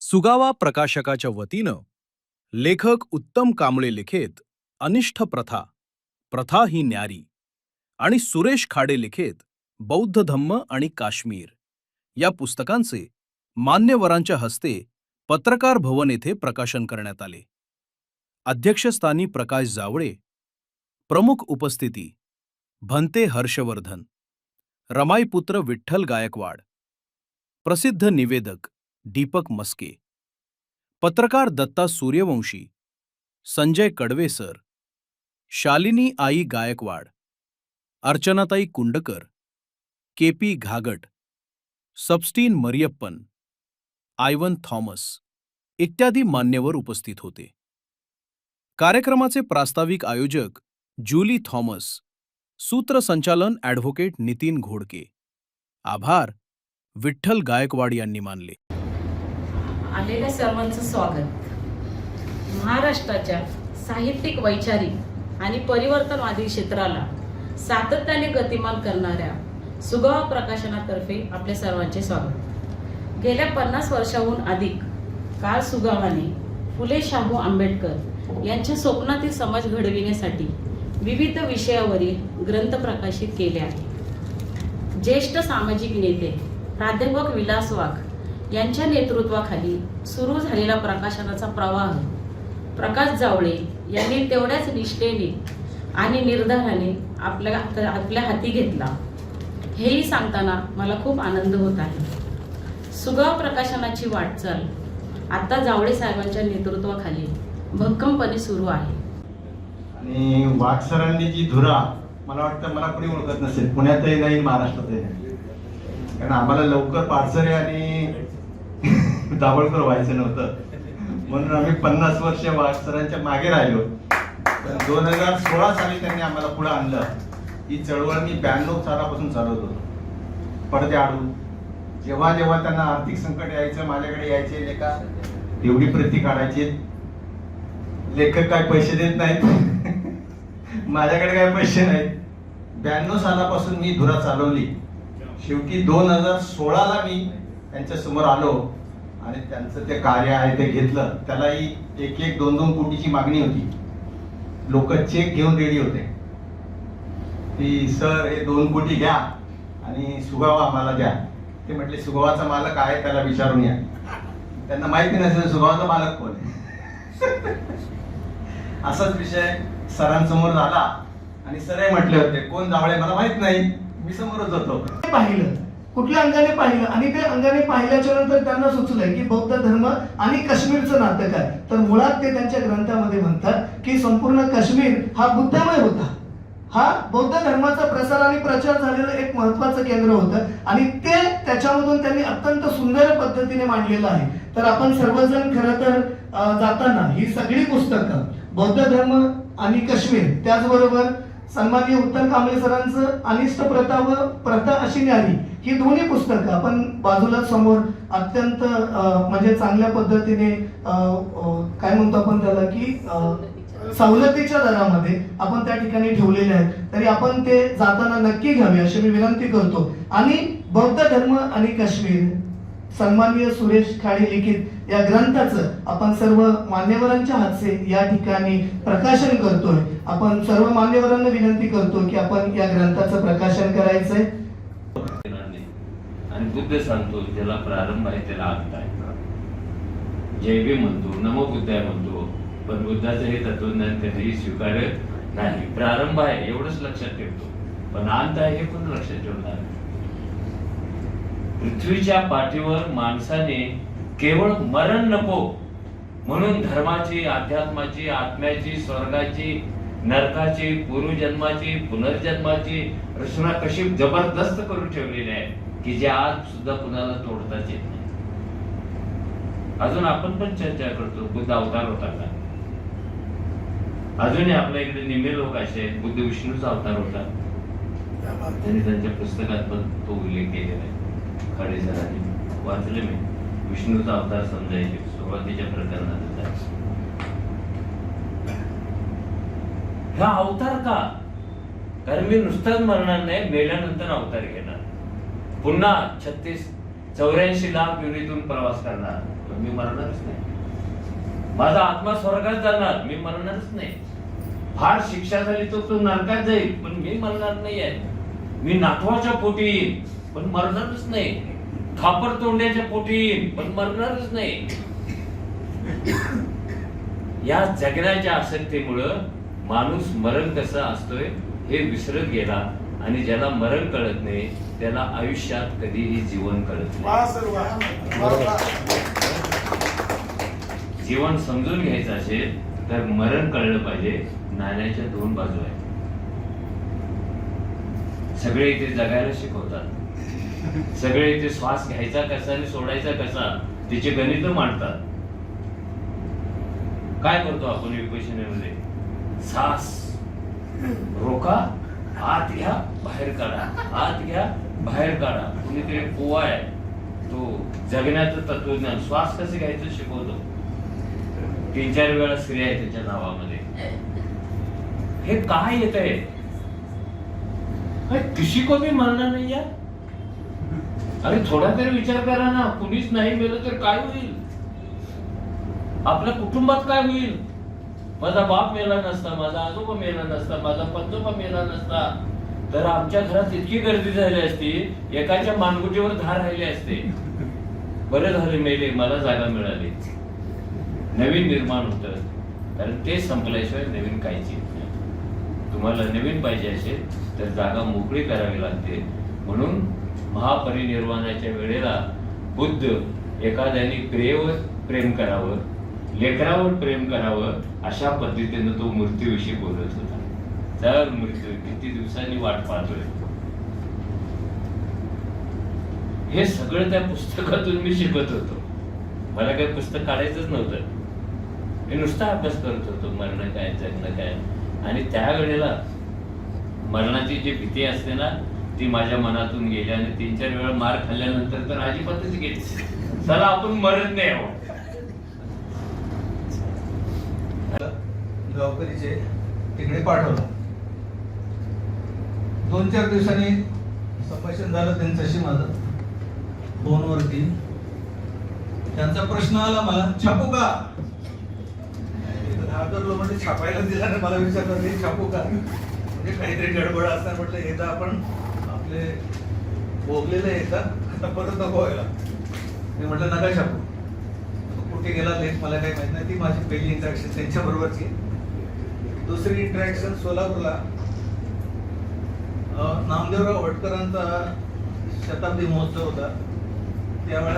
सुगावा प्रकाशकाच्या वतीनं लेखक उत्तम कांबळे लिखित अनिष्ठ प्रथा, प्रथा ही न्यारी आणि सुरेश खाडे लिखित बौद्ध धम्म आणि काश्मीर या पुस्तकांचे मान्यवरांच्या हस्ते पत्रकार भवन येथे प्रकाशन करण्यात आले. अध्यक्षस्थानी प्रकाश जावळे, प्रमुख उपस्थिती भंते हर्षवर्धन, रमाईपुत्र विठ्ठल गायकवाड, प्रसिद्ध निवेदक दीपक मस्के, पत्रकार दत्ता सूर्यवंशी, संजय कडवे सर, शालिनी आई गायकवाड, अर्चनाताई कुंडकर, केपी घागट, सबस्टीन मरियप्पन, आयवन थॉमस इत्यादी मान्यवर उपस्थित होते. कार्यक्रमाचे प्रास्ताविक आयोजक जूली थॉमस, सूत्रसंचालन ॲडव्होकेट नितीन घोडके. आभार विठ्ठल गायकवाड यांनी मानले. आलेल्या सर्वांचं स्वागत. महाराष्ट्राच्या साहित्यिक, वैचारिक आणि परिवर्तनवादी क्षेत्राला सातत्याने गतिमान करणाऱ्या सुगावा प्रकाशनातर्फे आपल्या सर्वांचे स्वागत. गेल्या 50 वर्षाहून अधिक काळ सुगावाने फुले शाहू आंबेडकर यांच्या स्वप्नातील समाज घडविण्यासाठी विविध विषयावरील ग्रंथ प्रकाशित केले आहेत. ज्येष्ठ सामाजिक नेते प्राध्यापक विलास वाघ यांच्या नेतृत्वाखाली सुरू झालेला प्रकाशनाचा प्रवाह प्रकाश जावळे यांनी तेवढ्याच निष्ठेने आणि निर्धाराने आपल्या हाती घेतला. हेही सांगताना मला खूप आनंद होत आहे. सुगावा प्रकाशनाची वाटचाल आता जावळे साहेबांच्या नेतृत्वाखाली भक्कमपणे सुरू आहे. आणि वाघ सरांनी जी धुरा, मला वाटतं मला कोणी ओळखत नसेल, पुण्यातही नाही, महाराष्ट्रातही नाही. कारण आम्हाला लवकर पाडसरे आणि दाभोळकर व्हायचं नव्हतं, म्हणून आम्ही 50 वर्ष वाघ सरांच्या मागे राहिलो. 2016 साली त्यांनी आम्हाला पुढे आणलं. ही चळवळ मी 92 सालापासून चालवत होतो. पडदे आडून जेव्हा जेव्हा त्यांना आर्थिक संकट यायचं, माझ्याकडे यायचे, लेखा एवढी प्रती काढायची, लेखक काय पैसे देत नाहीत, माझ्याकडे काय पैसे नाहीत. 92 सालापासून मी धुरा चालवली. शेवटी 2016ला मी त्यांच्या समोर आलो आणि त्यांचं ते कार्य आहे ते घेतलं. त्यालाही 1-2 कोटीची मागणी होती. लोक चेक घेऊन रेडी होते की सर हे 2 कोटी घ्या आणि सुगावा आम्हाला द्या. ते म्हटले सुगावाचा मालक आहे, त्याला विचारून या. त्यांना माहिती नसेल सुगावाचा मालक कोण आहे. असाच विषय सरांसमोर झाला आणि सरही म्हटले होते कोण जावळे मला माहित नाही, मी समोरच होतो. पाहिलं, कुठल्या अंगाने पाहिलं आणि ते अंगाने पाहिल्याच्या नंतर त्यांना सुचलंय की बौद्ध धर्म आणि काश्मीरचं नातं काय. तर मुळात ते त्यांच्या ग्रंथामध्ये म्हणतात की संपूर्ण काश्मीर हा बुद्धमय होता. हा बौद्ध धर्माचा प्रसार आणि प्रचार झालेलं एक महत्वाचं केंद्र होतं आणि ते त्याच्यामधून त्यांनी अत्यंत सुंदर पद्धतीने मांडलेलं आहे. तर आपण सर्वजण खरं तर जाताना ही सगळी पुस्तकं बौद्ध धर्म आणि काश्मीर, त्याचबरोबर सन्माननीय उत्तम कांबळे सरांचं अनिष्ट प्रथा व प्रथा अशी न्यारी, ही दोन्ही पुस्तकं आपण बाजूला समोर अत्यंत म्हणजे चांगल्या पद्धतीने काय म्हणतो आपण त्याला की सवलतीच्या दरामध्ये आपण त्या ठिकाणी ठेवलेले आहेत. तरी आपण ते जाताना नक्की घ्यावे अशी मी विनंती करतो. आणि बौद्ध धर्म आणि काश्मीर सन्माननीय सुरेश खाडे लिखित या ग्रंथाचं आपण सर्व मान्यवरांच्या हातचे या ठिकाणी प्रकाशन करतोय. आपण सर्व मान्यवरांना विनंती करतो की आपण या ग्रंथाचं प्रकाशन करायचंय. आणि बुद्ध सांगतो ज्याला प्रारंभ आहे त्याला अंत आहे. जय भीम म्हणतो, नमो बुद्धाय म्हणतो, पण बुद्धाचं हे तत्वज्ञान कधीही स्वीकारत नाही. प्रारंभ आहे एवढंच लक्षात ठेवतो, पण अंत आहे हे पण लक्षात ठेवणार. पृथ्वीच्या पाठीवर माणसाने केवळ मरण नको म्हणून धर्माची, अध्यात्माची, आत्म्याची, स्वर्गाची, नरकाची, पूर्वजन्माची, पुनर्जन्माची रचना कशी जबरदस्त करून ठेवलेली आहे की जे आज सुद्धा कुणाला तोडताच येत नाही. अजून आपण पण चर्चा करतो बुद्ध अवतार होता का. अजूनही आपल्या इकडे निम्मे लोक असे आहेत बुद्ध विष्णूचा अवतार होता. त्यांनी त्यांच्या पुस्तकात पण तो उल्लेख केलेला आहे. खाडे सरांनी वाचले मी. विष्णूचा अवतार समजायचे सुरुवातीच्या प्रकरणात. हा अवतार का? कारण मी नुसताच मरणार नाही, मेल्यानंतर अवतार घेणार. पुन्हा 84 लाख योनीतून प्रवास करणार. पण मी मरणारच नाही. माझा आत्मा स्वर्गात जाणार, मी मरणारच नाही. फार शिक्षा झाली तर तो नरकात जाईल, पण मी मरणार नाही आहे. मी नातवाच्या पोटी येईन, पण मरणारच नाही. खापर तोंड्याच्या पोटी येईन, पण मरणारच नाही. या जगण्याच्या आसक्तीमुळं माणूस मरण कसं असतोय हे विसरत गेला, आणि ज्याला मरण कळत नाही त्याला आयुष्यात कधीही जीवन कळत नाही. जीवन समजून घ्यायचं असेल तर मरण कळलं पाहिजे. नाण्याच्या दोन बाजू आहेत. सगळे इथे जगायला शिकवतात, सगळे इथे श्वास घ्यायचा कसा आणि सोडायचा कसा तिचे गणित मांडतात. काय करतो आपण विपश्यनेमध्ये? श्वास रोका, आत घ्या, बाहेर काढा, आत घ्या, बाहेर काढा. कुणीतरी पोवा आहे तो जगण्याचं तत्वज्ञान श्वास कसं घ्यायचं शिकवतो. 3-4 वेळा स्त्री आहे त्याच्या नावामध्ये. हे काय येत आहे? किसी को भी मरना नहीं है. अरे थोडा तरी विचार करा ना. कुणीच नाही मेलं तर काय होईल? आपल्या कुटुंबात काय होईल? माझा बाप मेला नसता, माझा आजोबा मेला नसता, माझा पंजोबा मेला नसता, तर आमच्या घरात इतकी गर्दी झाली असती, एकाच्या मानगुटीवर धार राहिले असते. बरे झाले मेले, मला जागा मिळाली. नवीन निर्माण होतं, कारण ते संपल्याशिवाय नवीन काहीच येत नाही. तुम्हाला नवीन पाहिजे असेल तर जागा मोकळी करावी लागते. म्हणून महापरिनिर्वाणाच्या वेळेला बुद्ध एखाद्याने प्रियेवर प्रेम करावं, लेकरावर प्रेम करावं, अशा पद्धतीनं तो मृत्यूविषयी बोलत होता. तर मृत्यू किती दिवसांनी वाट पाहतोय. हे सगळं त्या पुस्तकातून मी शिकत होतो. मला काही पुस्तक काढायचंच नव्हतं. मी नुसता अभ्यास करत होतो. मरण काय, जगणं काय. आणि त्यावेळेला मरणाची जी भीती असते ना ती माझ्या मनातून गेली. आणि 3-4 वेळा मार खाल्ल्यानंतर तर अजिबातच गेली. चला आपण मरत नाही आहोत. गावकरीचे तिकडे पाठवलं. 2-4 दिवसांनी संभाषण झालं त्यांच्याशी माझं फोनवरती. त्यांचा प्रश्न आला मला, छापू का? घाबरलो, म्हणजे छापायला दिला ना. मला विचारलं हे छापू का, म्हणजे काहीतरी गडबड असणार. म्हटलं हे तर आपण आपले भोगलेलं आहे का, आता परत नको व्हायला. मी म्हटलं नका छापू. कुठे गेला लेख मला काही माहित नाही. ती माझी पहिली इंटरॅक्शन त्यांच्या बरोबरची. दुसरी इंटरॅक्शन सोलापूरला नामदेवराव होटकरांचा शताब्दी महोत्सव होता. त्यावेळेला